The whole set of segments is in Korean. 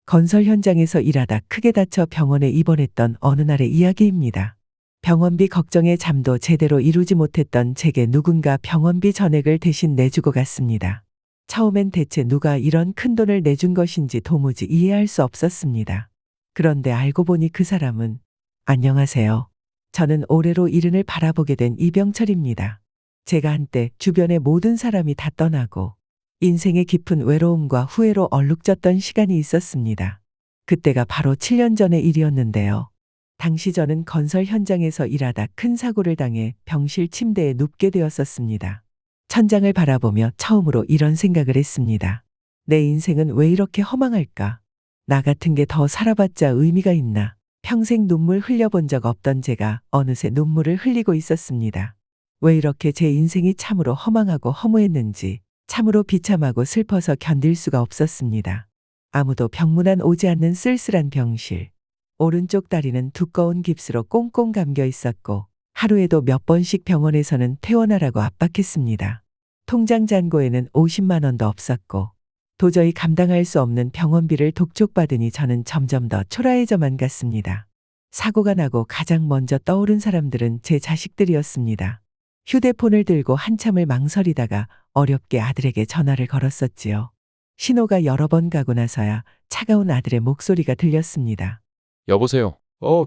건설 현장에서 일하다 크게 다쳐 병원에 입원했던 어느 날의 이야기입니다. 병원비 걱정에 잠도 제대로 이루지 못했던 제게 누군가 병원비 전액을 대신 내주고 갔습니다. 처음엔 대체 누가 이런 큰돈을 내준 것인지 도무지 이해할 수 없었습니다. 그런데 알고 보니 그 사람은 안녕하세요. 저는 올해로 70을 바라보게 된 이병철입니다. 제가 한때 주변의 모든 사람이 다 떠나고 인생의 깊은 외로움과 후회로 얼룩졌던 시간이 있었습니다. 그때가 바로 7년 전의 일이었는데요. 당시 저는 건설 현장에서 일하다 큰 사고를 당해 병실 침대에 눕게 되었었습니다. 천장을 바라보며 처음으로 이런 생각을 했습니다. 내 인생은 왜 이렇게 허망할까? 나 같은 게 더 살아봤자 의미가 있나? 평생 눈물 흘려본 적 없던 제가 어느새 눈물을 흘리고 있었습니다. 왜 이렇게 제 인생이 참으로 허망하고 허무했는지 참으로 비참하고 슬퍼서 견딜 수가 없었습니다. 아무도 병문안 오지 않는 쓸쓸한 병실. 오른쪽 다리는 두꺼운 깁스로 꽁꽁 감겨 있었고 하루에도 몇 번씩 병원에서는 퇴원하라고 압박했습니다. 통장 잔고에는 50만 원도 없었고 도저히 감당할 수 없는 병원비를 독촉받으니 저는 점점 더 초라해져만 갔습니다. 사고가 나고 가장 먼저 떠오른 사람들은 제 자식들이었습니다. 휴대폰을 들고 한참을 망설이다가 어렵게 아들에게 전화를 걸었었지요. 신호가 여러 번 가고 나서야 차가운 아들의 목소리가 들렸습니다. 여보세요.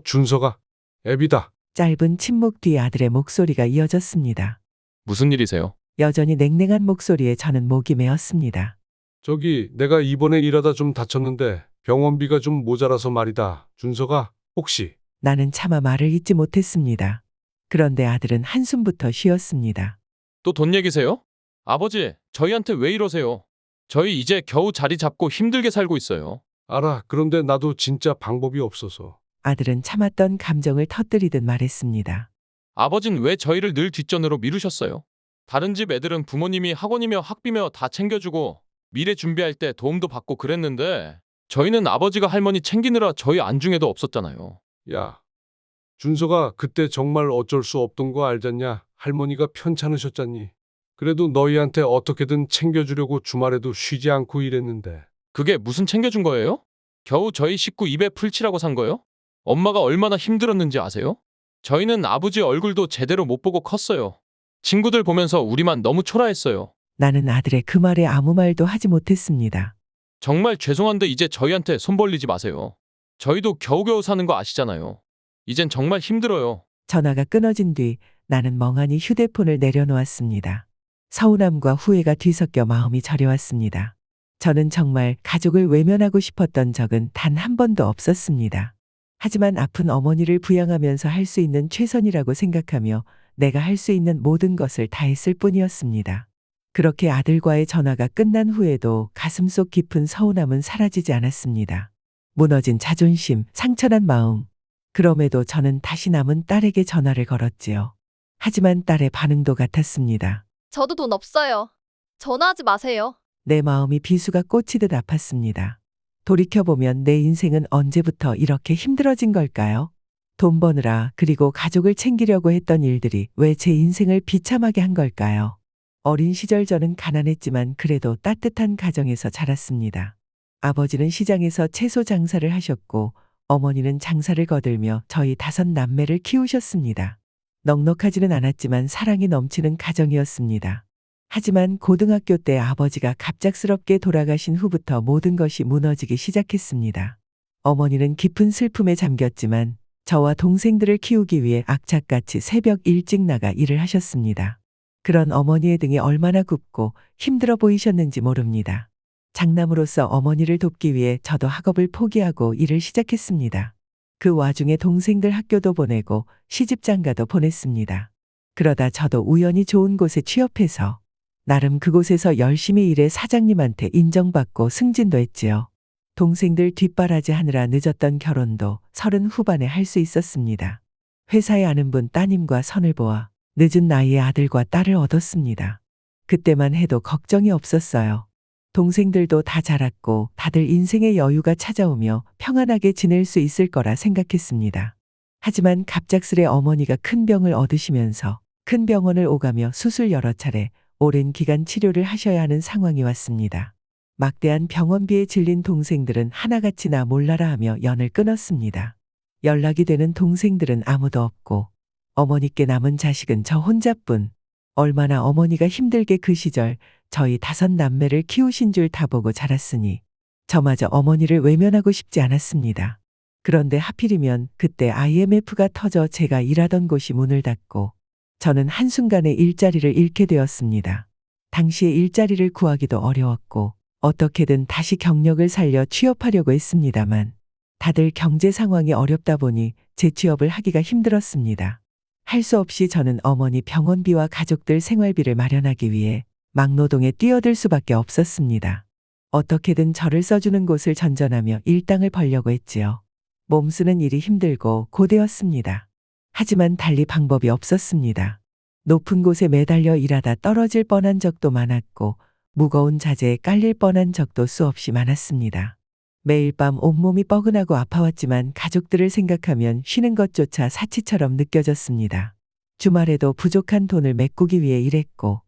준서가. 애비다. 짧은 침묵 뒤 아들의 목소리가 이어졌습니다. 무슨 일이세요? 여전히 냉랭한 목소리에 저는 목이 메었습니다. 저기 내가 이번에 일하다 좀 다쳤는데 병원비가 좀 모자라서 말이다. 준서가 혹시. 나는 차마 말을 잇지 못했습니다. 그런데 아들은 한숨부터 쉬었습니다. 또 돈 얘기세요? 아버지, 저희한테 왜 이러세요? 저희 이제 겨우 자리 잡고 힘들게 살고 있어요. 알아. 그런데 나도 진짜 방법이 없어서. 아들은 참았던 감정을 터뜨리듯 말했습니다. 아버진 왜 저희를 늘 뒷전으로 미루셨어요? 다른 집 애들은 부모님이 학원이며 학비며 다 챙겨주고 미래 준비할 때 도움도 받고 그랬는데 저희는 아버지가 할머니 챙기느라 저희 안중에도 없었잖아요. 야. 준서가 그때 정말 어쩔 수 없던 거 알잖냐? 할머니가 편찮으셨잖니. 그래도 너희한테 어떻게든 챙겨주려고 주말에도 쉬지 않고 일했는데. 그게 무슨 챙겨준 거예요? 겨우 저희 식구 입에 풀칠하고 산 거요? 엄마가 얼마나 힘들었는지 아세요? 저희는 아버지 얼굴도 제대로 못 보고 컸어요. 친구들 보면서 우리만 너무 초라했어요. 나는 아들의 그 말에 아무 말도 하지 못했습니다. 정말 죄송한데 이제 저희한테 손 벌리지 마세요. 저희도 겨우겨우 사는 거 아시잖아요. 이젠 정말 힘들어요. 전화가 끊어진 뒤 나는 멍하니 휴대폰을 내려놓았습니다. 서운함과 후회가 뒤섞여 마음이 저려왔습니다. 저는 정말 가족을 외면하고 싶었던 적은 단 한 번도 없었습니다. 하지만 아픈 어머니를 부양하면서 할 수 있는 최선이라고 생각하며 내가 할 수 있는 모든 것을 다했을 뿐이었습니다. 그렇게 아들과의 전화가 끝난 후에도 가슴속 깊은 서운함은 사라지지 않았습니다. 무너진 자존심, 상처난 마음. 그럼에도 저는 다시 남은 딸에게 전화를 걸었지요. 하지만 딸의 반응도 같았습니다. 저도 돈 없어요. 전화하지 마세요. 내 마음이 비수가 꽂히듯 아팠습니다. 돌이켜보면 내 인생은 언제부터 이렇게 힘들어진 걸까요? 돈 버느라 그리고 가족을 챙기려고 했던 일들이 왜 제 인생을 비참하게 한 걸까요? 어린 시절 저는 가난했지만 그래도 따뜻한 가정에서 자랐습니다. 아버지는 시장에서 채소 장사를 하셨고 어머니는 장사를 거들며 저희 5 남매를 키우셨습니다. 넉넉하지는 않았지만 사랑이 넘치는 가정이었습니다. 하지만 고등학교 때 아버지가 갑작스럽게 돌아가신 후부터 모든 것이 무너지기 시작했습니다. 어머니는 깊은 슬픔에 잠겼지만 저와 동생들을 키우기 위해 악착같이 새벽 일찍 나가 일을 하셨습니다. 그런 어머니의 등이 얼마나 굽고 힘들어 보이셨는지 모릅니다. 장남으로서 어머니를 돕기 위해 저도 학업을 포기하고 일을 시작했습니다. 그 와중에 동생들 학교도 보내고 시집장가도 보냈습니다. 그러다 저도 우연히 좋은 곳에 취업해서 나름 그곳에서 열심히 일해 사장님한테 인정받고 승진도 했지요. 동생들 뒷바라지 하느라 늦었던 결혼도 30 후반에 할 수 있었습니다. 회사에 아는 분 따님과 선을 보아 늦은 나이에 아들과 딸을 얻었습니다. 그때만 해도 걱정이 없었어요. 동생들도 다 자랐고 다들 인생의 여유가 찾아오며 평안하게 지낼 수 있을 거라 생각했습니다. 하지만 갑작스레 어머니가 큰 병을 얻으시면서 큰 병원을 오가며 수술 여러 차례 오랜 기간 치료를 하셔야 하는 상황이 왔습니다. 막대한 병원비에 질린 동생들은 하나같이 나 몰라라 하며 연을 끊었습니다. 연락이 되는 동생들은 아무도 없고 어머니께 남은 자식은 저 혼자뿐. 얼마나 어머니가 힘들게 그 시절 저희 5남매를 키우신 줄 다 보고 자랐으니 저마저 어머니를 외면하고 싶지 않았습니다. 그런데 하필이면 그때 IMF가 터져 제가 일하던 곳이 문을 닫고 저는 한순간에 일자리를 잃게 되었습니다. 당시에 일자리를 구하기도 어려웠고 어떻게든 다시 경력을 살려 취업하려고 했습니다만 다들 경제 상황이 어렵다 보니 재취업을 하기가 힘들었습니다. 할 수 없이 저는 어머니 병원비와 가족들 생활비를 마련하기 위해 막노동에 뛰어들 수밖에 없었습니다. 어떻게든 저를 써주는 곳을 전전하며 일당을 벌려고 했지요. 몸 쓰는 일이 힘들고 고되었습니다. 하지만 달리 방법이 없었습니다. 높은 곳에 매달려 일하다 떨어질 뻔한 적도 많았고 무거운 자재에 깔릴 뻔한 적도 수없이 많았습니다. 매일 밤 온몸이 뻐근하고 아파왔지만 가족들을 생각하면 쉬는 것조차 사치처럼 느껴졌습니다. 주말에도 부족한 돈을 메꾸기 위해 일했고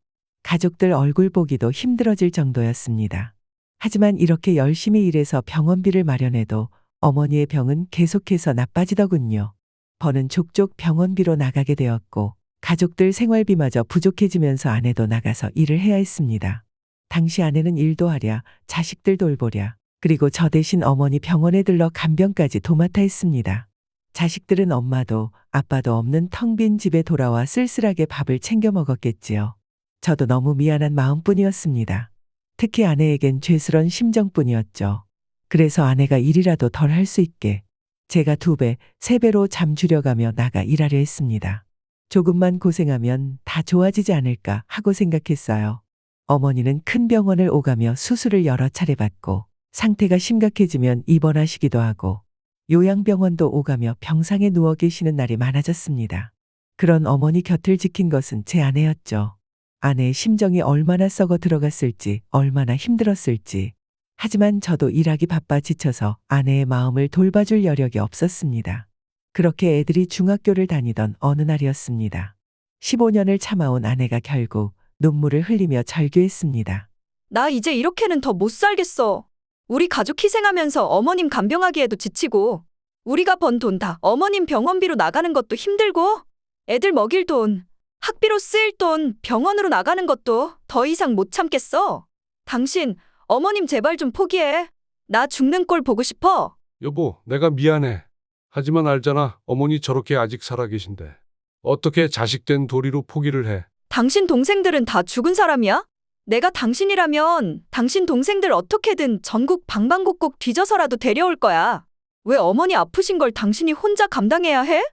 가족들 얼굴 보기도 힘들어질 정도였습니다. 하지만 이렇게 열심히 일해서 병원비를 마련해도 어머니의 병은 계속해서 나빠지더군요. 버는 족족 병원비로 나가게 되었고 가족들 생활비마저 부족해지면서 아내도 나가서 일을 해야 했습니다. 당시 아내는 일도 하랴 자식들 돌보랴 그리고 저 대신 어머니 병원에 들러 간병까지 도맡아 했습니다. 자식들은 엄마도 아빠도 없는 텅 빈 집에 돌아와 쓸쓸하게 밥을 챙겨 먹었겠지요. 저도 너무 미안한 마음뿐이었습니다. 특히 아내에겐 죄스런 심정뿐이었죠. 그래서 아내가 일이라도 덜 할 수 있게 제가 2배, 3배로 잠 줄여가며 나가 일하려 했습니다. 조금만 고생하면 다 좋아지지 않을까 하고 생각했어요. 어머니는 큰 병원을 오가며 수술을 여러 차례 받고 상태가 심각해지면 입원하시기도 하고 요양병원도 오가며 병상에 누워 계시는 날이 많아졌습니다. 그런 어머니 곁을 지킨 것은 제 아내였죠. 아내의 심정이 얼마나 썩어 들어갔을지, 얼마나 힘들었을지. 하지만 저도 일하기 바빠 지쳐서 아내의 마음을 돌봐줄 여력이 없었습니다. 그렇게 애들이 중학교를 다니던 어느 날이었습니다. 15년을 참아온 아내가 결국 눈물을 흘리며 절규했습니다. 나 이제 이렇게는 더 못 살겠어. 우리 가족 희생하면서 어머님 간병하기에도 지치고 우리가 번 돈 다 어머님 병원비로 나가는 것도 힘들고 애들 먹일 돈, 학비로 쓰일 돈, 병원으로 나가는 것도 더 이상 못 참겠어. 당신 어머님 제발 좀 포기해. 나 죽는 꼴 보고 싶어. 여보, 내가 미안해. 하지만 알잖아. 어머니 저렇게 아직 살아계신데. 어떻게 자식된 도리로 포기를 해. 당신 동생들은 다 죽은 사람이야? 내가 당신이라면 당신 동생들 어떻게든 전국 방방곡곡 뒤져서라도 데려올 거야. 왜 어머니 아프신 걸 당신이 혼자 감당해야 해?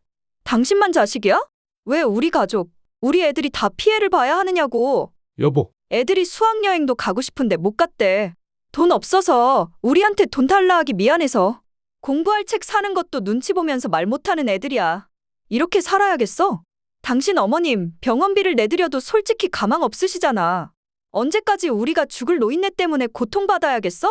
당신만 자식이야? 왜 우리 가족, 우리 애들이 다 피해를 봐야 하느냐고. 여보, 애들이 수학여행도 가고 싶은데 못 갔대. 돈 없어서 우리한테 돈 달라 하기 미안해서. 공부할 책 사는 것도 눈치 보면서 말 못하는 애들이야. 이렇게 살아야겠어? 당신 어머님 병원비를 내드려도 솔직히 가망 없으시잖아. 언제까지 우리가 죽을 노인네 때문에 고통받아야겠어?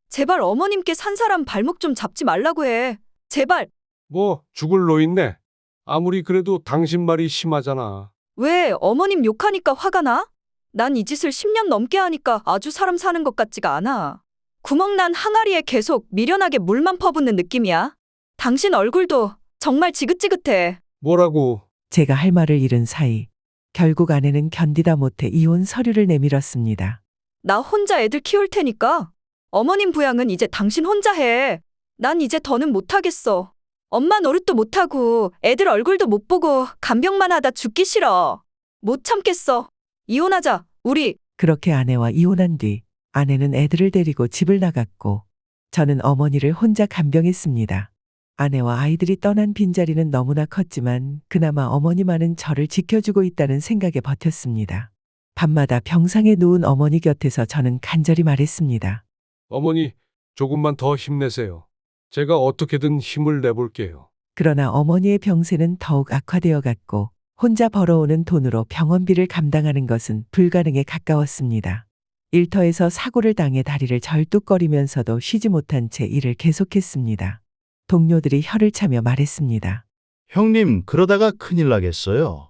제발 어머님께 산 사람 발목 좀 잡지 말라고 해. 제발. 뭐 죽을 노인네. 아무리 그래도 당신 말이 심하잖아. 왜 어머님 욕하니까 화가 나? 난 이 짓을 10년 넘게 하니까 아주 사람 사는 것 같지가 않아. 구멍난 항아리에 계속 미련하게 물만 퍼붓는 느낌이야. 당신 얼굴도 정말 지긋지긋해. 뭐라고? 제가 할 말을 잃은 사이 결국 아내는 견디다 못해 이혼 서류를 내밀었습니다. 나 혼자 애들 키울 테니까 어머님 부양은 이제 당신 혼자 해. 난 이제 더는 못하겠어. 엄마 노릇도 못하고 애들 얼굴도 못 보고 간병만 하다 죽기 싫어. 못 참겠어. 이혼하자, 우리. 그렇게 아내와 이혼한 뒤 아내는 애들을 데리고 집을 나갔고 저는 어머니를 혼자 간병했습니다. 아내와 아이들이 떠난 빈자리는 너무나 컸지만 그나마 어머니만은 저를 지켜주고 있다는 생각에 버텼습니다. 밤마다 병상에 누운 어머니 곁에서 저는 간절히 말했습니다. 어머니, 조금만 더 힘내세요. 제가 어떻게든 힘을 내볼게요. 그러나 어머니의 병세는 더욱 악화되어 갔고 혼자 벌어오는 돈으로 병원비를 감당하는 것은 불가능에 가까웠습니다. 일터에서 사고를 당해 다리를 절뚝거리면서도 쉬지 못한 채 일을 계속했습니다. 동료들이 혀를 차며 말했습니다. 형님, 그러다가 큰일 나겠어요.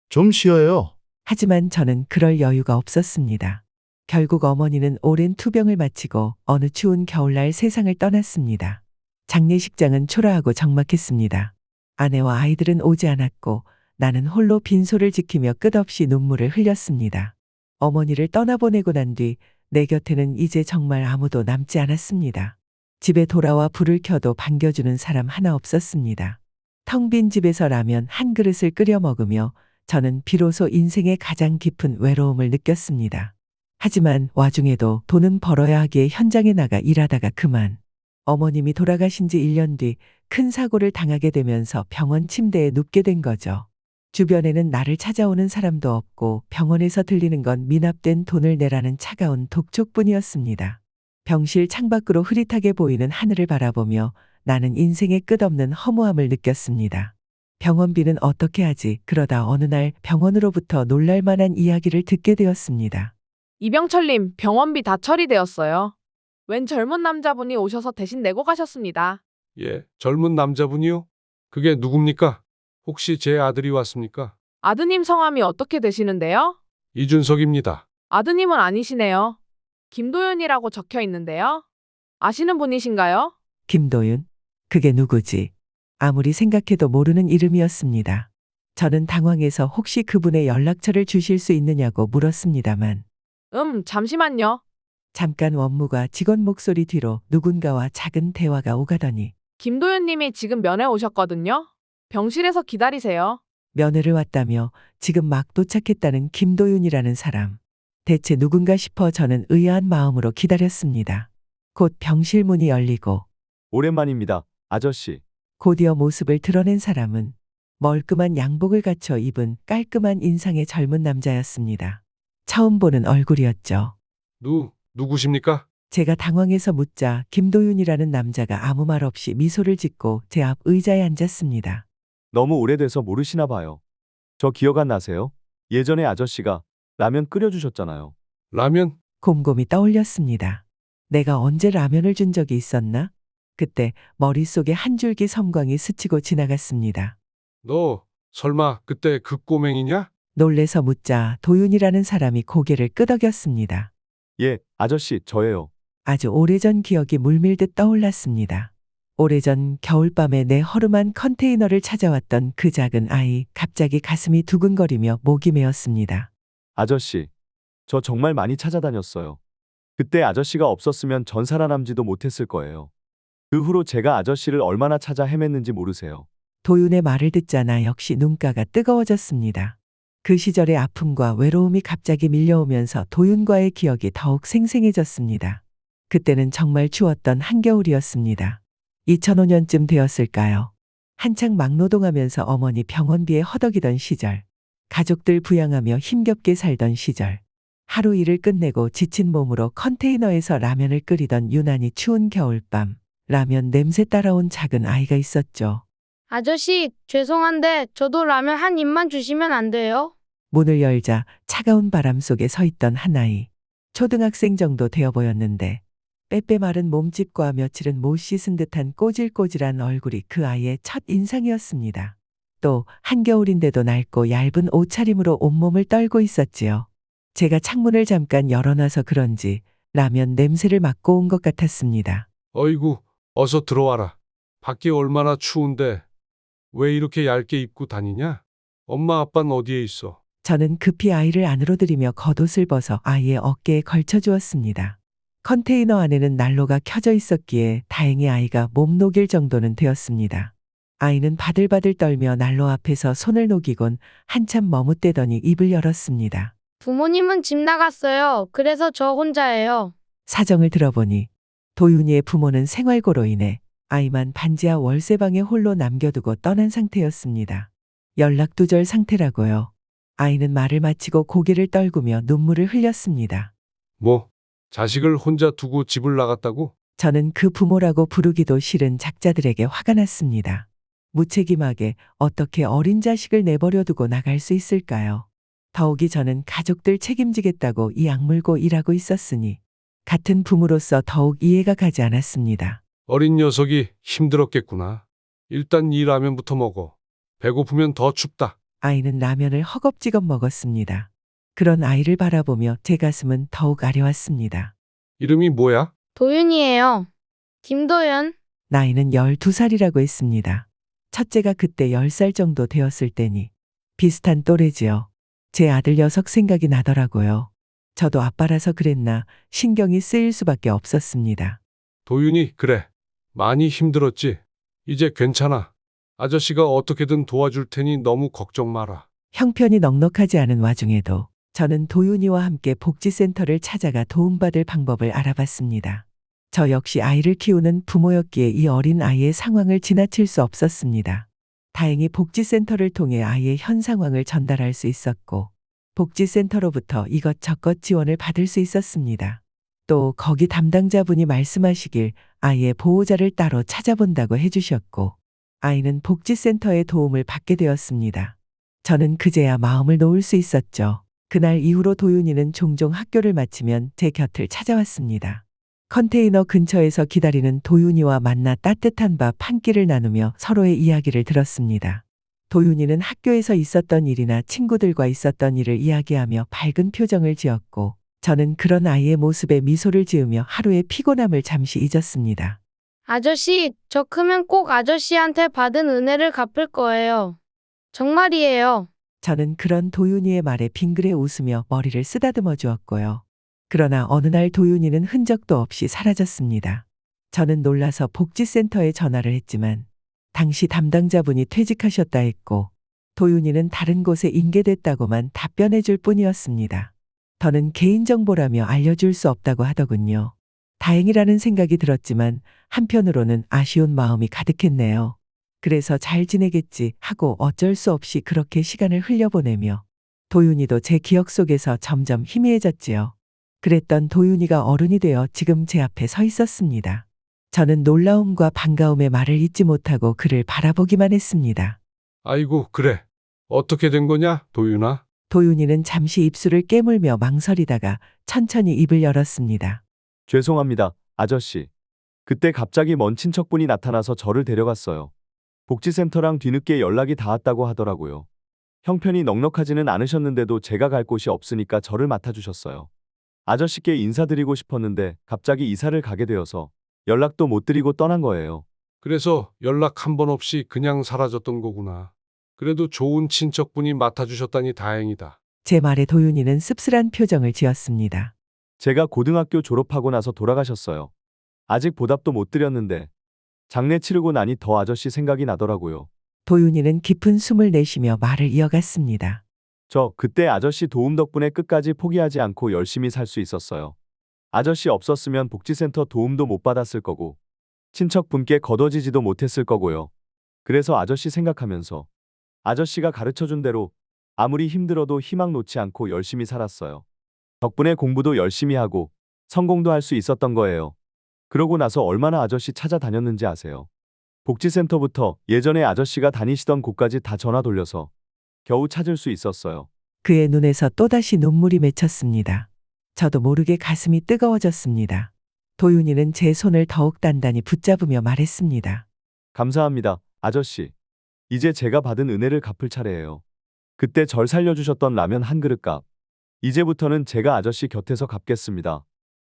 좀 쉬어요. 하지만 저는 그럴 여유가 없었습니다. 결국 어머니는 오랜 투병을 마치고 어느 추운 겨울날 세상을 떠났습니다. 장례식장은 초라하고 적막했습니다. 아내와 아이들은 오지 않았고 나는 홀로 빈소를 지키며 끝없이 눈물을 흘렸습니다. 어머니를 떠나보내고 난 뒤 내 곁에는 이제 정말 아무도 남지 않았습니다. 집에 돌아와 불을 켜도 반겨주는 사람 하나 없었습니다. 텅 빈 집에서 라면 한 그릇을 끓여 먹으며 저는 비로소 인생의 가장 깊은 외로움을 느꼈습니다. 하지만 와중에도 돈은 벌어야 하기에 현장에 나가 일하다가 그만. 어머님이 돌아가신 지 1년 뒤 큰 사고를 당하게 되면서 병원 침대에 눕게 된 거죠. 주변에는 나를 찾아오는 사람도 없고 병원에서 들리는 건 미납된 돈을 내라는 차가운 독촉뿐이었습니다. 병실 창밖으로 흐릿하게 보이는 하늘을 바라보며 나는 인생의 끝없는 허무함을 느꼈습니다. 병원비는 어떻게 하지? 그러다 어느 날 병원으로부터 놀랄만한 이야기를 듣게 되었습니다. 이병철님, 병원비 다 처리되었어요. 웬 젊은 남자분이 오셔서 대신 내고 가셨습니다. 예, 젊은 남자분이요? 그게 누굽니까? 혹시 제 아들이 왔습니까? 아드님 성함이 어떻게 되시는데요? 이준석입니다. 아드님은 아니시네요. 김도윤이라고 적혀 있는데요. 아시는 분이신가요? 김도윤? 그게 누구지? 아무리 생각해도 모르는 이름이었습니다. 저는 당황해서 혹시 그분의 연락처를 주실 수 있느냐고 물었습니다만 잠시만요. 잠깐 원무가 직원 목소리 뒤로 누군가와 작은 대화가 오가더니 김도윤님이 지금 면회 오셨거든요. 병실에서 기다리세요. 면회를 왔다며 지금 막 도착했다는 김도윤이라는 사람. 대체 누군가 싶어 저는 의아한 마음으로 기다렸습니다. 곧 병실 문이 열리고 오랜만입니다, 아저씨. 곧이어 모습을 드러낸 사람은 멀끔한 양복을 갖춰 입은 깔끔한 인상의 젊은 남자였습니다. 처음 보는 얼굴이었죠. 누구십니까? 제가 당황해서 묻자 김도윤이라는 남자가 아무 말 없이 미소를 짓고 제 앞 의자에 앉았습니다. 너무 오래돼서 모르시나 봐요. 저 기억 안 나세요? 예전에 아저씨가 라면 끓여주셨잖아요. 라면? 곰곰이 떠올렸습니다. 내가 언제 라면을 준 적이 있었나? 그때 머릿속에 한 줄기 섬광이 스치고 지나갔습니다. 너 설마 그때 그 꼬맹이냐? 놀래서 묻자 도윤이라는 사람이 고개를 끄덕였습니다. 예, 아저씨, 저예요. 아주 오래전 기억이 물밀듯 떠올랐습니다. 오래전 겨울밤에 내 허름한 컨테이너를 찾아왔던 그 작은 아이, 갑자기 가슴이 두근거리며 목이 메었습니다. 아저씨, 저 정말 많이 찾아다녔어요. 그때 아저씨가 없었으면 전 살아남지도 못했을 거예요. 그 후로 제가 아저씨를 얼마나 찾아 헤맸는지 모르세요. 도윤의 말을 듣자 나 역시 눈가가 뜨거워졌습니다. 그 시절의 아픔과 외로움이 갑자기 밀려오면서 도윤과의 기억이 더욱 생생해졌습니다. 그때는 정말 추웠던 한겨울이었습니다. 2005년쯤 되었을까요? 한창 막노동하면서 어머니 병원비에 허덕이던 시절, 가족들 부양하며 힘겹게 살던 시절, 하루 일을 끝내고 지친 몸으로 컨테이너에서 라면을 끓이던 유난히 추운 겨울밤, 라면 냄새 따라온 작은 아이가 있었죠. 아저씨, 죄송한데 저도 라면 한 입만 주시면 안 돼요? 문을 열자 차가운 바람 속에 서 있던 한 아이. 초등학생 정도 되어 보였는데 빼빼 마른 몸집과 며칠은 못 씻은 듯한 꼬질꼬질한 얼굴이 그 아이의 첫 인상이었습니다. 또 한겨울인데도 낡고 얇은 옷차림으로 온몸을 떨고 있었지요. 제가 창문을 잠깐 열어놔서 그런지 라면 냄새를 맡고 온 것 같았습니다. 어이구, 어서 들어와라. 밖이 얼마나 추운데 왜 이렇게 얇게 입고 다니냐? 엄마 아빠는 어디에 있어? 저는 급히 아이를 안으로 들이며 겉옷을 벗어 아이의 어깨에 걸쳐주었습니다. 컨테이너 안에는 난로가 켜져 있었기에 다행히 아이가 몸 녹일 정도는 되었습니다. 아이는 바들바들 떨며 난로 앞에서 손을 녹이곤 한참 머뭇대더니 입을 열었습니다. 부모님은 집 나갔어요. 그래서 저 혼자예요. 사정을 들어보니 도윤이의 부모는 생활고로 인해 아이만 반지하 월세방에 홀로 남겨두고 떠난 상태였습니다. 연락두절 상태라고요. 아이는 말을 마치고 고개를 떨구며 눈물을 흘렸습니다. 뭐, 자식을 혼자 두고 집을 나갔다고? 저는 그 부모라고 부르기도 싫은 작자들에게 화가 났습니다. 무책임하게 어떻게 어린 자식을 내버려 두고 나갈 수 있을까요? 더욱이 저는 가족들 책임지겠다고 이 악물고 일하고 있었으니 같은 부모로서 더욱 이해가 가지 않았습니다. 어린 녀석이 힘들었겠구나. 일단 이 라면부터 먹어. 배고프면 더 춥다. 아이는 라면을 허겁지겁 먹었습니다. 그런 아이를 바라보며 제 가슴은 더욱 아려왔습니다. 이름이 뭐야? 도윤이에요. 김도윤. 나이는 12살이라고 했습니다. 첫째가 그때 10살 정도 되었을 때니 비슷한 또래지요. 제 아들 녀석 생각이 나더라고요. 저도 아빠라서 그랬나 신경이 쓰일 수밖에 없었습니다. 도윤이, 그래. 많이 힘들었지? 이제 괜찮아. 아저씨가 어떻게든 도와줄 테니 너무 걱정 마라. 형편이 넉넉하지 않은 와중에도 저는 도윤이와 함께 복지센터를 찾아가 도움받을 방법을 알아봤습니다. 저 역시 아이를 키우는 부모였기에 이 어린 아이의 상황을 지나칠 수 없었습니다. 다행히 복지센터를 통해 아이의 현 상황을 전달할 수 있었고 복지센터로부터 이것저것 지원을 받을 수 있었습니다. 또 거기 담당자분이 말씀하시길 아이의 보호자를 따로 찾아본다고 해주셨고 아이는 복지센터의 도움을 받게 되었습니다. 저는 그제야 마음을 놓을 수 있었죠. 그날 이후로 도윤이는 종종 학교를 마치면 제 곁을 찾아왔습니다. 컨테이너 근처에서 기다리는 도윤이와 만나 따뜻한 밥 한 끼를 나누며 서로의 이야기를 들었습니다. 도윤이는 학교에서 있었던 일이나 친구들과 있었던 일을 이야기하며 밝은 표정을 지었고 저는 그런 아이의 모습에 미소를 지으며 하루의 피곤함을 잠시 잊었습니다. 아저씨, 저 크면 꼭 아저씨한테 받은 은혜를 갚을 거예요. 정말이에요. 저는 그런 도윤이의 말에 빙그레 웃으며 머리를 쓰다듬어 주었고요. 그러나 어느 날 도윤이는 흔적도 없이 사라졌습니다. 저는 놀라서 복지센터에 전화를 했지만 당시 담당자분이 퇴직하셨다 했고 도윤이는 다른 곳에 인계됐다고만 답변해 줄 뿐이었습니다. 더는 개인정보라며 알려줄 수 없다고 하더군요. 다행이라는 생각이 들었지만 한편으로는 아쉬운 마음이 가득했네요. 그래서 잘 지내겠지 하고 어쩔 수 없이 그렇게 시간을 흘려보내며 도윤이도 제 기억 속에서 점점 희미해졌지요. 그랬던 도윤이가 어른이 되어 지금 제 앞에 서 있었습니다. 저는 놀라움과 반가움의 말을 잇지 못하고 그를 바라보기만 했습니다. 아이고, 그래. 어떻게 된 거냐, 도윤아? 도윤이는 잠시 입술을 깨물며 망설이다가 천천히 입을 열었습니다. 죄송합니다, 아저씨. 그때 갑자기 먼 친척분이 나타나서 저를 데려갔어요. 복지센터랑 뒤늦게 연락이 닿았다고 하더라고요. 형편이 넉넉하지는 않으셨는데도 제가 갈 곳이 없으니까 저를 맡아주셨어요. 아저씨께 인사드리고 싶었는데 갑자기 이사를 가게 되어서 연락도 못 드리고 떠난 거예요. 그래서 연락 한 번 없이 그냥 사라졌던 거구나. 그래도 좋은 친척분이 맡아주셨다니 다행이다. 제 말에 도윤이는 씁쓸한 표정을 지었습니다. 제가 고등학교 졸업하고 나서 돌아가셨어요. 아직 보답도 못 드렸는데 장례 치르고 나니 더 아저씨 생각이 나더라고요. 도윤이는 깊은 숨을 내쉬며 말을 이어갔습니다. 저 그때 아저씨 도움 덕분에 끝까지 포기하지 않고 열심히 살 수 있었어요. 아저씨 없었으면 복지센터 도움도 못 받았을 거고 친척분께 거둬지지도 못했을 거고요. 그래서 아저씨 생각하면서 아저씨가 가르쳐준 대로 아무리 힘들어도 희망 놓지 않고 열심히 살았어요. 덕분에 공부도 열심히 하고 성공도 할 수 있었던 거예요. 그러고 나서 얼마나 아저씨 찾아다녔는지 아세요? 복지센터부터 예전에 아저씨가 다니시던 곳까지 다 전화 돌려서 겨우 찾을 수 있었어요. 그의 눈에서 또다시 눈물이 맺혔습니다. 저도 모르게 가슴이 뜨거워졌습니다. 도윤이는 제 손을 더욱 단단히 붙잡으며 말했습니다. 감사합니다, 아저씨. 이제 제가 받은 은혜를 갚을 차례예요. 그때 절 살려주셨던 라면 한 그릇 값. 이제부터는 제가 아저씨 곁에서 갚겠습니다.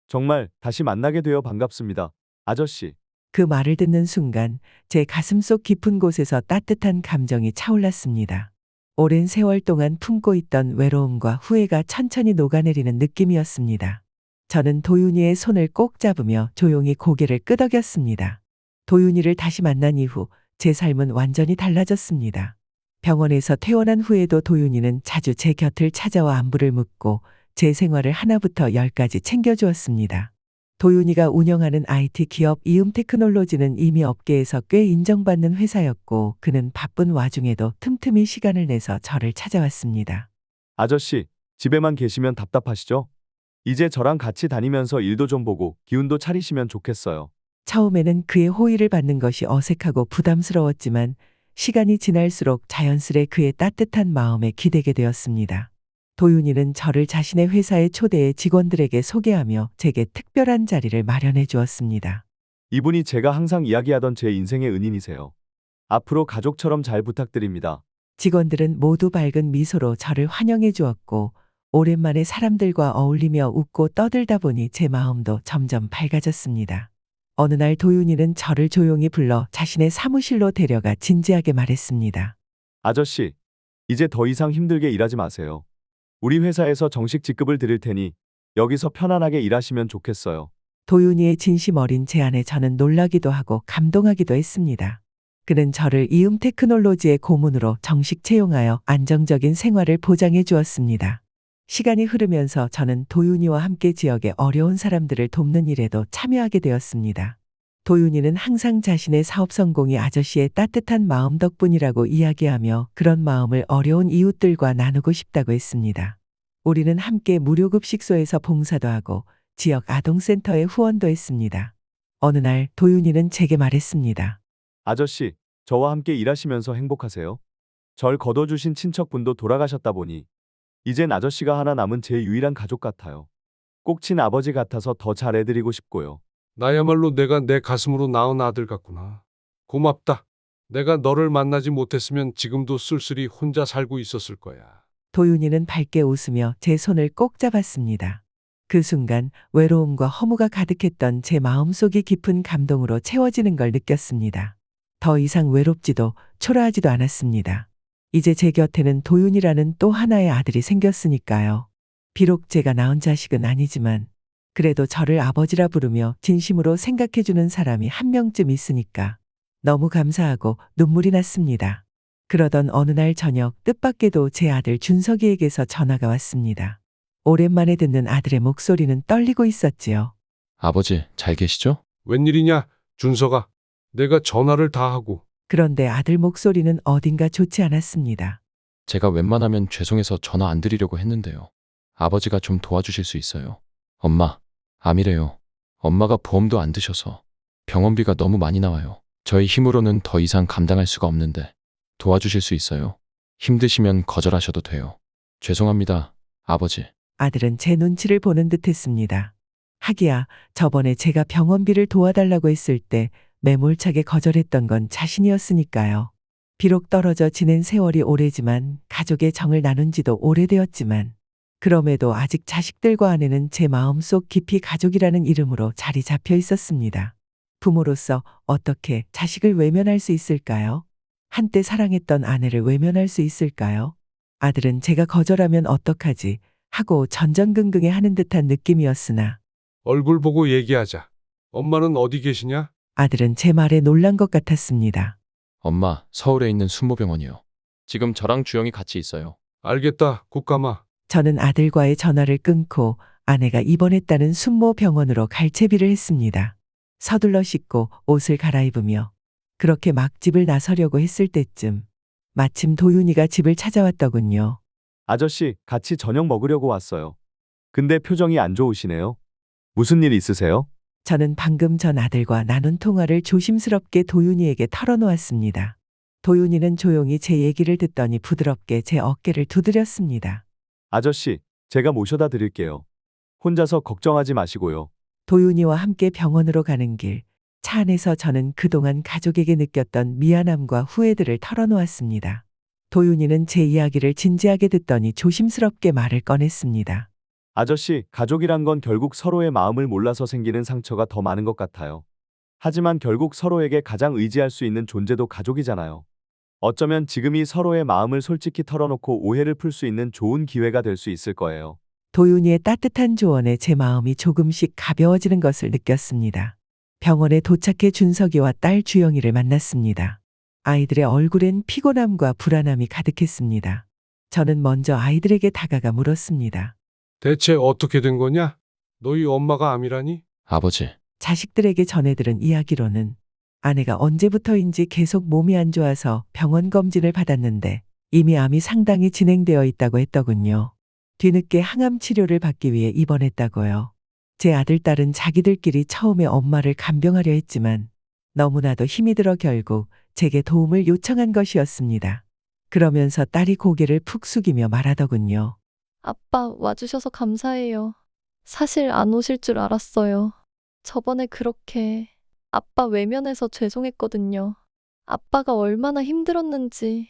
정말 다시 만나게 되어 반갑습니다, 아저씨. 그 말을 듣는 순간 제 가슴속 깊은 곳에서 따뜻한 감정이 차올랐습니다. 오랜 세월 동안 품고 있던 외로움과 후회가 천천히 녹아내리는 느낌이었습니다. 저는 도윤이의 손을 꼭 잡으며 조용히 고개를 끄덕였습니다. 도윤이를 다시 만난 이후 제 삶은 완전히 달라졌습니다. 병원에서 퇴원한 후에도 도윤이는 자주 제 곁을 찾아와 안부를 묻고 제 생활을 하나부터 10까지 챙겨주었습니다. 도윤이가 운영하는 IT 기업 이음테크놀로지는 이미 업계에서 꽤 인정받는 회사였고 그는 바쁜 와중에도 틈틈이 시간을 내서 저를 찾아왔습니다. 아저씨, 집에만 계시면 답답하시죠? 이제 저랑 같이 다니면서 일도 좀 보고 기운도 차리시면 좋겠어요. 처음에는 그의 호의를 받는 것이 어색하고 부담스러웠지만 시간이 지날수록 자연스레 그의 따뜻한 마음에 기대게 되었습니다. 도윤이는 저를 자신의 회사에 초대해 직원들에게 소개하며 제게 특별한 자리를 마련해 주었습니다. 이분이 제가 항상 이야기하던 제 인생의 은인이세요. 앞으로 가족처럼 잘 부탁드립니다. 직원들은 모두 밝은 미소로 저를 환영해 주었고 오랜만에 사람들과 어울리며 웃고 떠들다 보니 제 마음도 점점 밝아졌습니다. 어느 날 도윤이는 저를 조용히 불러 자신의 사무실로 데려가 진지하게 말했습니다. 아저씨, 이제 더 이상 힘들게 일하지 마세요. 우리 회사에서 정식 직급을 드릴 테니 여기서 편안하게 일하시면 좋겠어요. 도윤이의 진심 어린 제안에 저는 놀라기도 하고 감동하기도 했습니다. 그는 저를 이음 테크놀로지의 고문으로 정식 채용하여 안정적인 생활을 보장해 주었습니다. 시간이 흐르면서 저는 도윤이와 함께 지역의 어려운 사람들을 돕는 일에도 참여하게 되었습니다. 도윤이는 항상 자신의 사업 성공이 아저씨의 따뜻한 마음 덕분이라고 이야기하며 그런 마음을 어려운 이웃들과 나누고 싶다고 했습니다. 우리는 함께 무료급식소에서 봉사도 하고 지역 아동센터에 후원도 했습니다. 어느 날 도윤이는 제게 말했습니다. 아저씨, 저와 함께 일하시면서 행복하세요? 절 거둬주신 친척분도 돌아가셨다 보니 이젠 아저씨가 하나 남은 제 유일한 가족 같아요. 꼭 친아버지 같아서 더 잘해드리고 싶고요. 나야말로 내가 내 가슴으로 낳은 아들 같구나. 고맙다. 내가 너를 만나지 못했으면 지금도 쓸쓸히 혼자 살고 있었을 거야. 도윤이는 밝게 웃으며 제 손을 꼭 잡았습니다. 그 순간 외로움과 허무가 가득했던 제 마음속이 깊은 감동으로 채워지는 걸 느꼈습니다. 더 이상 외롭지도 초라하지도 않았습니다. 이제 제 곁에는 도윤이라는 또 하나의 아들이 생겼으니까요. 비록 제가 낳은 자식은 아니지만 그래도 저를 아버지라 부르며 진심으로 생각해주는 사람이 한 명쯤 있으니까 너무 감사하고 눈물이 났습니다. 그러던 어느 날 저녁 뜻밖에도 제 아들 준석이에게서 전화가 왔습니다. 오랜만에 듣는 아들의 목소리는 떨리고 있었지요. 아버지, 잘 계시죠? 웬일이냐, 준서가. 내가 전화를 다 하고. 그런데 아들 목소리는 어딘가 좋지 않았습니다. 제가 웬만하면 죄송해서 전화 안 드리려고 했는데요. 아버지가 좀 도와주실 수 있어요. 엄마, 암이래요. 엄마가 보험도 안 드셔서 병원비가 너무 많이 나와요. 저희 힘으로는 더 이상 감당할 수가 없는데 도와주실 수 있어요? 힘드시면 거절하셔도 돼요. 죄송합니다, 아버지. 아들은 제 눈치를 보는 듯 했습니다. 하기야 저번에 제가 병원비를 도와달라고 했을 때 매몰차게 거절했던 건 자신이었으니까요. 비록 떨어져 지낸 세월이 오래지만 가족의 정을 나눈 지도 오래되었지만 그럼에도 아직 자식들과 아내는 제 마음속 깊이 가족이라는 이름으로 자리 잡혀 있었습니다. 부모로서 어떻게 자식을 외면할 수 있을까요? 한때 사랑했던 아내를 외면할 수 있을까요? 아들은 제가 거절하면 어떡하지 하고 전전긍긍해 하는 듯한 느낌이었으나 얼굴 보고 얘기하자. 엄마는 어디 계시냐? 아들은 제 말에 놀란 것 같았습니다. 엄마, 서울에 있는 순모병원이요. 지금 저랑 주영이 같이 있어요. 알겠다, 국감아. 저는 아들과의 전화를 끊고 아내가 입원했다는 순모병원으로 갈채비를 했습니다. 서둘러 씻고 옷을 갈아입으며 그렇게 막 집을 나서려고 했을 때쯤 마침 도윤이가 집을 찾아왔더군요. 아저씨, 같이 저녁 먹으려고 왔어요. 근데 표정이 안 좋으시네요. 무슨 일 있으세요? 저는 방금 전 아들과 나눈 통화를 조심스럽게 도윤이에게 털어놓았습니다. 도윤이는 조용히 제 얘기를 듣더니 부드럽게 제 어깨를 두드렸습니다. 아저씨, 제가 모셔다 드릴게요. 혼자서 걱정하지 마시고요. 도윤이와 함께 병원으로 가는 길, 차 안에서 저는 그동안 가족에게 느꼈던 미안함과 후회들을 털어놓았습니다. 도윤이는 제 이야기를 진지하게 듣더니 조심스럽게 말을 꺼냈습니다. 아저씨, 가족이란 건 결국 서로의 마음을 몰라서 생기는 상처가 더 많은 것 같아요. 하지만 결국 서로에게 가장 의지할 수 있는 존재도 가족이잖아요. 어쩌면 지금이 서로의 마음을 솔직히 털어놓고 오해를 풀 수 있는 좋은 기회가 될 수 있을 거예요. 도윤이의 따뜻한 조언에 제 마음이 조금씩 가벼워지는 것을 느꼈습니다. 병원에 도착해 준석이와 딸 주영이를 만났습니다. 아이들의 얼굴엔 피곤함과 불안함이 가득했습니다. 저는 먼저 아이들에게 다가가 물었습니다. 대체 어떻게 된 거냐? 너희 엄마가 암이라니? 아버지, 자식들에게 전해들은 이야기로는 아내가 언제부터인지 계속 몸이 안 좋아서 병원 검진을 받았는데 이미 암이 상당히 진행되어 있다고 했더군요. 뒤늦게 항암 치료를 받기 위해 입원했다고요. 제 아들, 딸은 자기들끼리 처음에 엄마를 간병하려 했지만 너무나도 힘이 들어 결국 제게 도움을 요청한 것이었습니다. 그러면서 딸이 고개를 푹 숙이며 말하더군요. 아빠 와주셔서 감사해요. 사실 안 오실 줄 알았어요. 저번에 그렇게 아빠 외면해서 죄송했거든요. 아빠가 얼마나 힘들었는지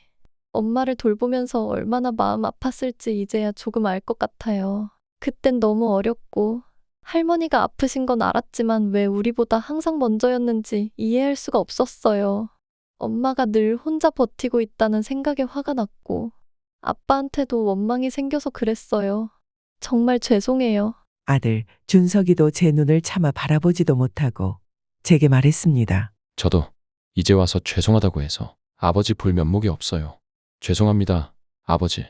엄마를 돌보면서 얼마나 마음 아팠을지 이제야 조금 알 것 같아요. 그땐 너무 어렸고 할머니가 아프신 건 알았지만 왜 우리보다 항상 먼저였는지 이해할 수가 없었어요. 엄마가 늘 혼자 버티고 있다는 생각에 화가 났고 아빠한테도 원망이 생겨서 그랬어요. 정말 죄송해요. 아들 준석이도 제 눈을 차마 바라보지도 못하고 제게 말했습니다. 저도 이제 와서 죄송하다고 해서 아버지 볼 면목이 없어요. 죄송합니다, 아버지.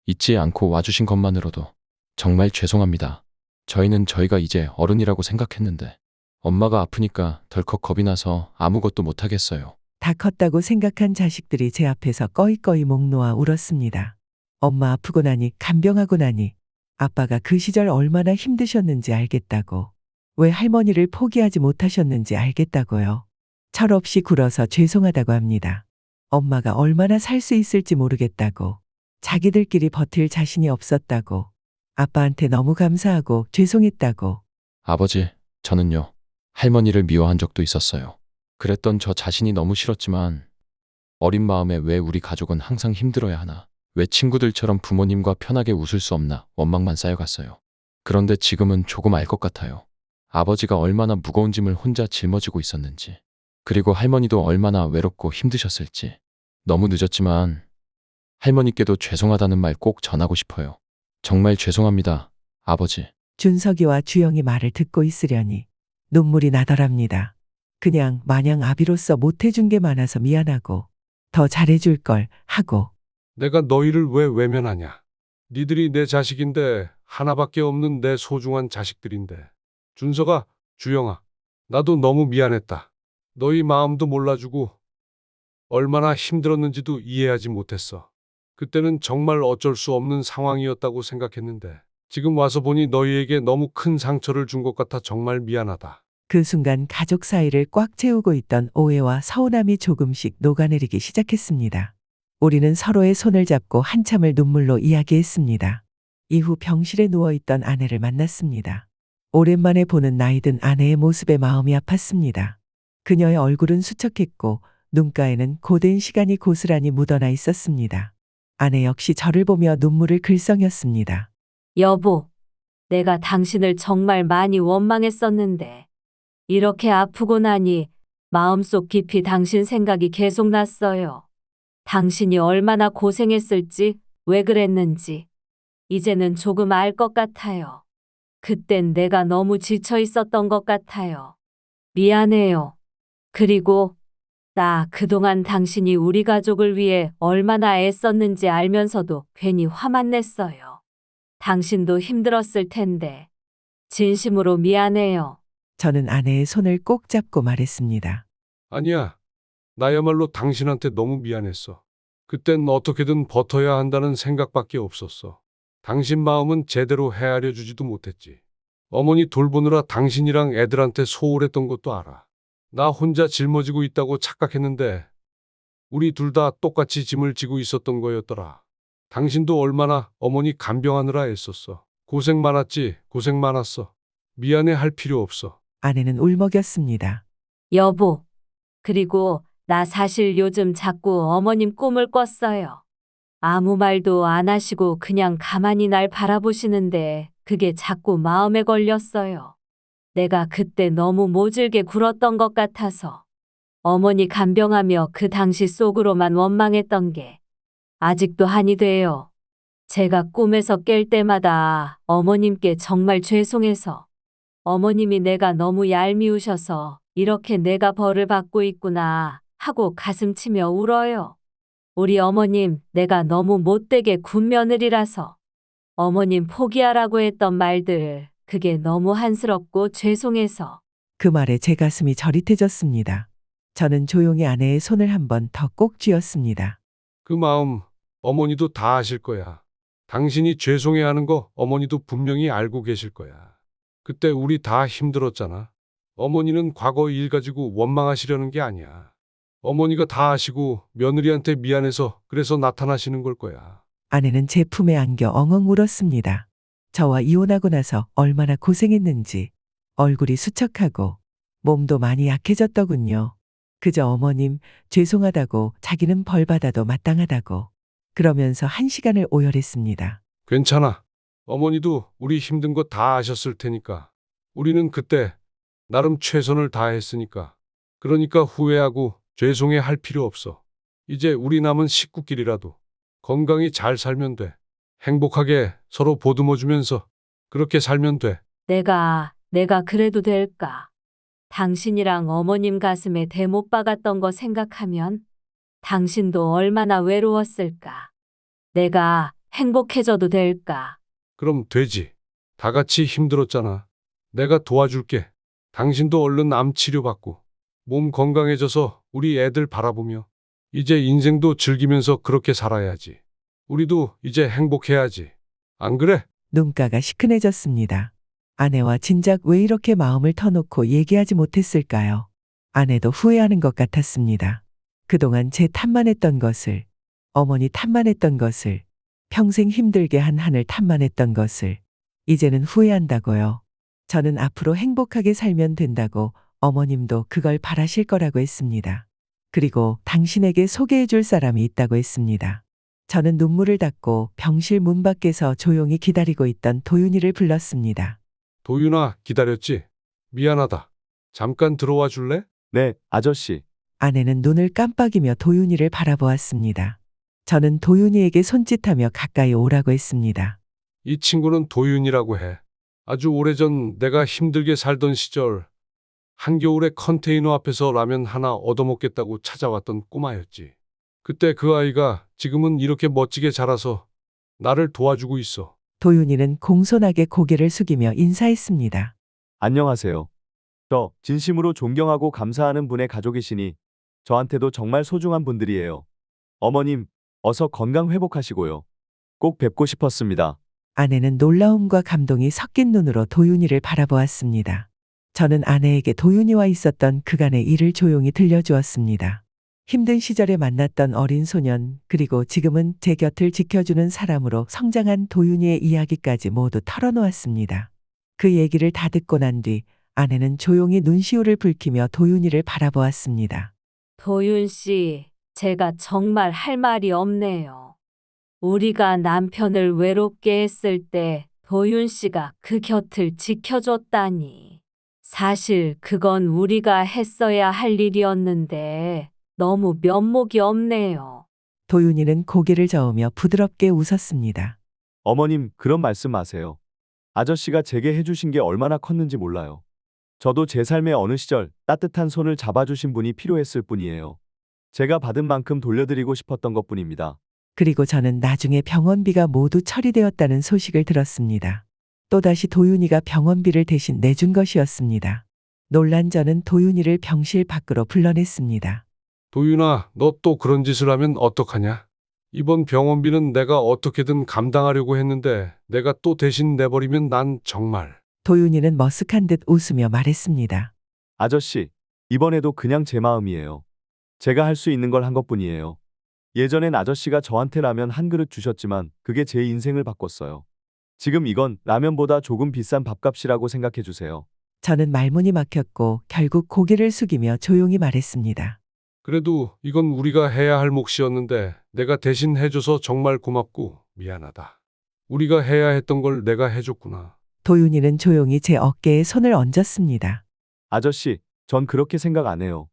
잊지 않고 와주신 것만으로도 정말 죄송합니다. 저희는 저희가 이제 어른이라고 생각했는데 엄마가 아프니까 덜컥 겁이 나서 아무것도 못하겠어요. 다 컸다고 생각한 자식들이 제 앞에서 꺼이꺼이 목 놓아 울었습니다. 엄마 아프고 나니 간병하고 나니 아빠가 그 시절 얼마나 힘드셨는지 알겠다고, 왜 할머니를 포기하지 못하셨는지 알겠다고요. 철없이 굴어서 죄송하다고 합니다. 엄마가 얼마나 살 수 있을지 모르겠다고, 자기들끼리 버틸 자신이 없었다고, 아빠한테 너무 감사하고 죄송했다고. 아버지, 저는요, 할머니를 미워한 적도 있었어요. 그랬던 저 자신이 너무 싫었지만 어린 마음에 왜 우리 가족은 항상 힘들어야 하나, 왜 친구들처럼 부모님과 편하게 웃을 수 없나 원망만 쌓여갔어요. 그런데 지금은 조금 알 것 같아요. 아버지가 얼마나 무거운 짐을 혼자 짊어지고 있었는지, 그리고 할머니도 얼마나 외롭고 힘드셨을지. 너무 늦었지만 할머니께도 죄송하다는 말 꼭 전하고 싶어요. 정말 죄송합니다, 아버지. 준석이와 주영이 말을 듣고 있으려니 눈물이 나더랍니다. 그냥 마냥 아비로서 못해준 게 많아서 미안하고 더 잘해줄 걸 하고. 내가 너희를 왜 외면하냐? 니들이 내 자식인데 하나밖에 없는 내 소중한 자식들인데. 준석아, 주영아, 나도 너무 미안했다. 너희 마음도 몰라주고 얼마나 힘들었는지도 이해하지 못했어. 그때는 정말 어쩔 수 없는 상황이었다고 생각했는데 지금 와서 보니 너희에게 너무 큰 상처를 준 것 같아 정말 미안하다. 그 순간 가족 사이를 꽉 채우고 있던 오해와 서운함이 조금씩 녹아내리기 시작했습니다. 우리는 서로의 손을 잡고 한참을 눈물로 이야기했습니다. 이후 병실에 누워있던 아내를 만났습니다. 오랜만에 보는 나이든 아내의 모습에 마음이 아팠습니다. 그녀의 얼굴은 수척했고 눈가에는 고된 시간이 고스란히 묻어나 있었습니다. 아내 역시 저를 보며 눈물을 글썽였습니다. 여보, 내가 당신을 정말 많이 원망했었는데 이렇게 아프고 나니 마음속 깊이 당신 생각이 계속 났어요. 당신이 얼마나 고생했을지, 왜 그랬는지 이제는 조금 알 것 같아요. 그땐 내가 너무 지쳐 있었던 것 같아요. 미안해요. 그리고 나 그동안 당신이 우리 가족을 위해 얼마나 애썼는지 알면서도 괜히 화만 냈어요. 당신도 힘들었을 텐데 진심으로 미안해요. 저는 아내의 손을 꼭 잡고 말했습니다. 아니야. 나야말로 당신한테 너무 미안했어. 그땐 어떻게든 버텨야 한다는 생각밖에 없었어. 당신 마음은 제대로 헤아려 주지도 못했지. 어머니 돌보느라 당신이랑 애들한테 소홀했던 것도 알아. 나 혼자 짊어지고 있다고 착각했는데 우리 둘 다 똑같이 짐을 지고 있었던 거였더라. 당신도 얼마나 어머니 간병하느라 애썼어. 고생 많았지, 고생 많았어. 미안해 할 필요 없어. 아내는 울먹였습니다. 여보, 그리고 나 사실 요즘 자꾸 어머님 꿈을 꿨어요. 아무 말도 안 하시고 그냥 가만히 날 바라보시는데 그게 자꾸 마음에 걸렸어요. 내가 그때 너무 모질게 굴었던 것 같아서 어머니 간병하며 그 당시 속으로만 원망했던 게 아직도 한이 돼요. 제가 꿈에서 깰 때마다 어머님께 정말 죄송해서 어머님이 내가 너무 얄미우셔서 이렇게 내가 벌을 받고 있구나 하고 가슴 치며 울어요. 우리 어머님, 내가 너무 못되게 군 며느리라서 어머님 포기하라고 했던 말들, 그게 너무 한스럽고 죄송해서. 그 말에 제 가슴이 저릿해졌습니다. 저는 조용히 아내의 손을 한 번 더 꼭 쥐었습니다. 그 마음 어머니도 다 아실 거야. 당신이 죄송해하는 거 어머니도 분명히 알고 계실 거야. 그때 우리 다 힘들었잖아. 어머니는 과거 일 가지고 원망하시려는 게 아니야. 어머니가 다 아시고 며느리한테 미안해서 그래서 나타나시는 걸 거야. 아내는 제 품에 안겨 엉엉 울었습니다. 저와 이혼하고 나서 얼마나 고생했는지 얼굴이 수척하고 몸도 많이 약해졌더군요. 그저 어머님 죄송하다고, 자기는 벌 받아도 마땅하다고, 그러면서 1시간을 오열했습니다. 괜찮아. 어머니도 우리 힘든 거 다 아셨을 테니까. 우리는 그때 나름 최선을 다했으니까. 그러니까 후회하고 죄송해 할 필요 없어. 이제 우리 남은 식구끼리라도 건강히 잘 살면 돼. 행복하게 서로 보듬어주면서 그렇게 살면 돼. 내가 그래도 될까? 당신이랑 어머님 가슴에 대못 박았던 거 생각하면 당신도 얼마나 외로웠을까? 내가 행복해져도 될까? 그럼 되지. 다 같이 힘들었잖아. 내가 도와줄게. 당신도 얼른 암 치료받고 몸 건강해져서 우리 애들 바라보며 이제 인생도 즐기면서 그렇게 살아야지. 우리도 이제 행복해야지. 안 그래? 눈가가 시큰해졌습니다. 아내와 진작 왜 이렇게 마음을 터놓고 얘기하지 못했을까요? 아내도 후회하는 것 같았습니다. 그동안 제 탓만 했던 것을, 어머니 탓만 했던 것을, 평생 힘들게 한 한을 탓만 했던 것을 이제는 후회한다고요. 저는 앞으로 행복하게 살면 된다고 어머님도 그걸 바라실 거라고 했습니다. 그리고 당신에게 소개해 줄 사람이 있다고 했습니다. 저는 눈물을 닦고 병실 문 밖에서 조용히 기다리고 있던 도윤이를 불렀습니다. 도윤아, 기다렸지? 미안하다. 잠깐 들어와 줄래? 네, 아저씨. 아내는 눈을 깜빡이며 도윤이를 바라보았습니다. 저는 도윤이에게 손짓하며 가까이 오라고 했습니다. 이 친구는 도윤이라고 해. 아주 오래전 내가 힘들게 살던 시절 한겨울에 컨테이너 앞에서 라면 하나 얻어먹겠다고 찾아왔던 꼬마였지. 그때 그 아이가 지금은 이렇게 멋지게 자라서 나를 도와주고 있어. 도윤이는 공손하게 고개를 숙이며 인사했습니다. 안녕하세요. 저 진심으로 존경하고 감사하는 분의 가족이시니 저한테도 정말 소중한 분들이에요. 어머님, 어서 건강 회복하시고요. 꼭 뵙고 싶었습니다. 아내는 놀라움과 감동이 섞인 눈으로 도윤이를 바라보았습니다. 저는 아내에게 도윤이와 있었던 그간의 일을 조용히 들려주었습니다. 힘든 시절에 만났던 어린 소년, 그리고 지금은 제 곁을 지켜주는 사람으로 성장한 도윤이의 이야기까지 모두 털어놓았습니다. 그 얘기를 다 듣고 난 뒤 아내는 조용히 눈시울을 붉히며 도윤이를 바라보았습니다. 도윤 씨, 제가 정말 할 말이 없네요. 우리가 남편을 외롭게 했을 때 도윤 씨가 그 곁을 지켜줬다니. 사실 그건 우리가 했어야 할 일이었는데 너무 면목이 없네요. 도윤이는 고개를 저으며 부드럽게 웃었습니다. 어머님, 그런 말씀 마세요. 아저씨가 제게 해주신 게 얼마나 컸는지 몰라요. 저도 제 삶의 어느 시절 따뜻한 손을 잡아주신 분이 필요했을 뿐이에요. 제가 받은 만큼 돌려드리고 싶었던 것뿐입니다. 그리고 저는 나중에 병원비가 모두 처리되었다는 소식을 들었습니다. 또다시 도윤이가 병원비를 대신 내준 것이었습니다. 놀란 저는 도윤이를 병실 밖으로 불러냈습니다. 도윤아, 너 또 그런 짓을 하면 어떡하냐? 이번 병원비는 내가 어떻게든 감당하려고 했는데 내가 또 대신 내버리면 난 정말. 도윤이는 머쓱한 듯 웃으며 말했습니다. 아저씨, 이번에도 그냥 제 마음이에요. 제가 할 수 있는 걸 한 것뿐이에요. 예전엔 아저씨가 저한테 라면 한 그릇 주셨지만 그게 제 인생을 바꿨어요. 지금 이건 라면보다 조금 비싼 밥값이라고 생각해 주세요. 저는 말문이 막혔고 결국 고개를 숙이며 조용히 말했습니다. 그래도 이건 우리가 해야 할 몫이었는데 내가 대신 해줘서 정말 고맙고 미안하다. 우리가 해야 했던 걸 내가 해줬구나. 도윤이는 조용히 제 어깨에 손을 얹었습니다. 아저씨, 전 그렇게 생각 안 해요.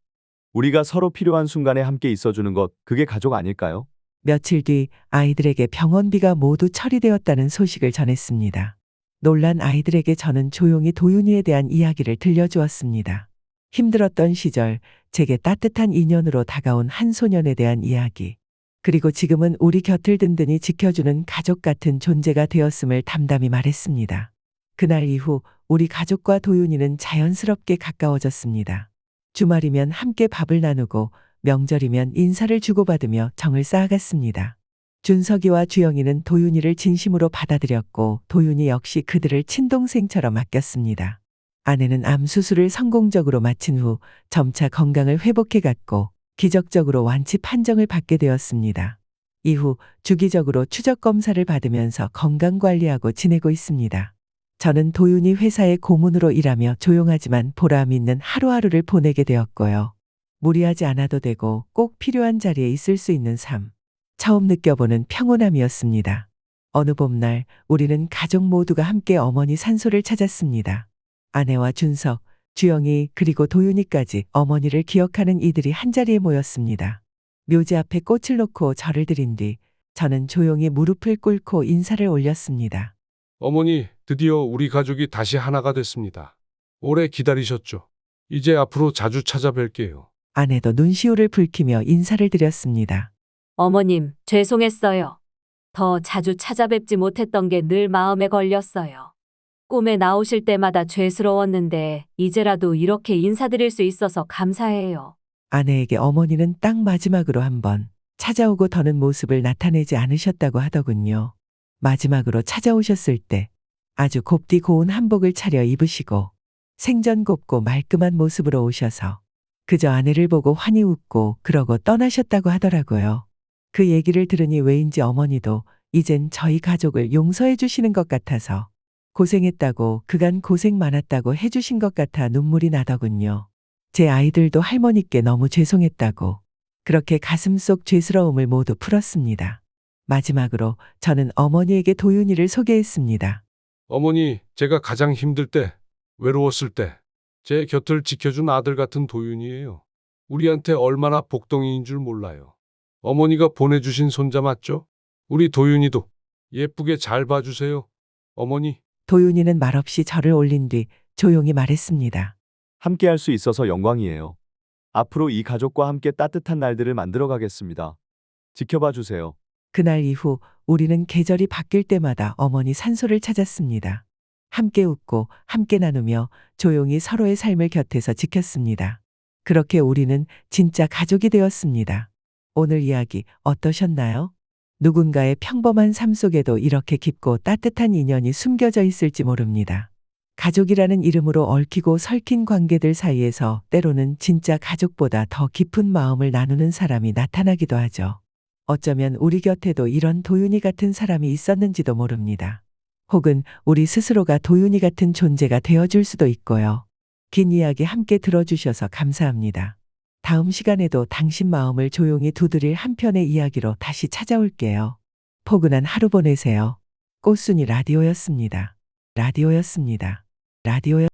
우리가 서로 필요한 순간에 함께 있어주는 것, 그게 가족 아닐까요? 며칠 뒤 아이들에게 병원비가 모두 처리되었다는 소식을 전했습니다. 놀란 아이들에게 저는 조용히 도윤이에 대한 이야기를 들려주었습니다. 힘들었던 시절 제게 따뜻한 인연으로 다가온 한 소년에 대한 이야기, 그리고 지금은 우리 곁을 든든히 지켜주는 가족 같은 존재가 되었음을 담담히 말했습니다. 그날 이후 우리 가족과 도윤이는 자연스럽게 가까워졌습니다. 주말이면 함께 밥을 나누고 명절이면 인사를 주고받으며 정을 쌓아갔습니다. 준석이와 주영이는 도윤이를 진심으로 받아들였고 도윤이 역시 그들을 친동생처럼 아꼈습니다. 아내는 암 수술을 성공적으로 마친 후 점차 건강을 회복해갔고 기적적으로 완치 판정을 받게 되었습니다. 이후 주기적으로 추적 검사를 받으면서 건강관리하고 지내고 있습니다. 저는 도윤이 회사의 고문으로 일하며 조용하지만 보람 있는 하루하루를 보내게 되었고요. 무리하지 않아도 되고 꼭 필요한 자리에 있을 수 있는 삶. 처음 느껴보는 평온함이었습니다. 어느 봄날 우리는 가족 모두가 함께 어머니 산소를 찾았습니다. 아내와 준석, 주영이 그리고 도윤이까지 어머니를 기억하는 이들이 한자리에 모였습니다. 묘지 앞에 꽃을 놓고 절을 드린 뒤 저는 조용히 무릎을 꿇고 인사를 올렸습니다. 어머니, 드디어 우리 가족이 다시 하나가 됐습니다. 오래 기다리셨죠? 이제 앞으로 자주 찾아뵐게요. 아내도 눈시울을 붉히며 인사를 드렸습니다. 어머님, 죄송했어요. 더 자주 찾아뵙지 못했던 게 늘 마음에 걸렸어요. 꿈에 나오실 때마다 죄스러웠는데 이제라도 이렇게 인사드릴 수 있어서 감사해요. 아내에게 어머니는 딱 마지막으로 한번 찾아오고 더는 모습을 나타내지 않으셨다고 하더군요. 마지막으로 찾아오셨을 때 아주 곱디 고운 한복을 차려 입으시고 생전 곱고 말끔한 모습으로 오셔서 그저 아내를 보고 환히 웃고 그러고 떠나셨다고 하더라고요. 그 얘기를 들으니 왜인지 어머니도 이젠 저희 가족을 용서해 주시는 것 같아서 고생했다고 그간 고생 많았다고 해주신 것 같아 눈물이 나더군요. 제 아이들도 할머니께 너무 죄송했다고 그렇게 가슴속 죄스러움을 모두 풀었습니다. 마지막으로 저는 어머니에게 도윤이를 소개했습니다. 어머니, 제가 가장 힘들 때, 외로웠을 때, 제 곁을 지켜준 아들 같은 도윤이에요. 우리한테 얼마나 복덩이인 줄 몰라요. 어머니가 보내주신 손자 맞죠? 우리 도윤이도 예쁘게 잘 봐주세요. 어머니. 도윤이는 말없이 절을 올린 뒤 조용히 말했습니다. 함께 할 수 있어서 영광이에요. 앞으로 이 가족과 함께 따뜻한 날들을 만들어 가겠습니다. 지켜봐 주세요. 그날 이후 우리는 계절이 바뀔 때마다 어머니 산소를 찾았습니다. 함께 웃고 함께 나누며 조용히 서로의 삶을 곁에서 지켰습니다. 그렇게 우리는 진짜 가족이 되었습니다. 오늘 이야기 어떠셨나요? 누군가의 평범한 삶 속에도 이렇게 깊고 따뜻한 인연이 숨겨져 있을지 모릅니다. 가족이라는 이름으로 얽히고 설킨 관계들 사이에서 때로는 진짜 가족보다 더 깊은 마음을 나누는 사람이 나타나기도 하죠. 어쩌면 우리 곁에도 이런 도윤이 같은 사람이 있었는지도 모릅니다. 혹은 우리 스스로가 도윤이 같은 존재가 되어줄 수도 있고요. 긴 이야기 함께 들어주셔서 감사합니다. 다음 시간에도 당신 마음을 조용히 두드릴 한 편의 이야기로 다시 찾아올게요. 포근한 하루 보내세요. 꽃순이 라디오였습니다. 라디오였습니다. 라디오였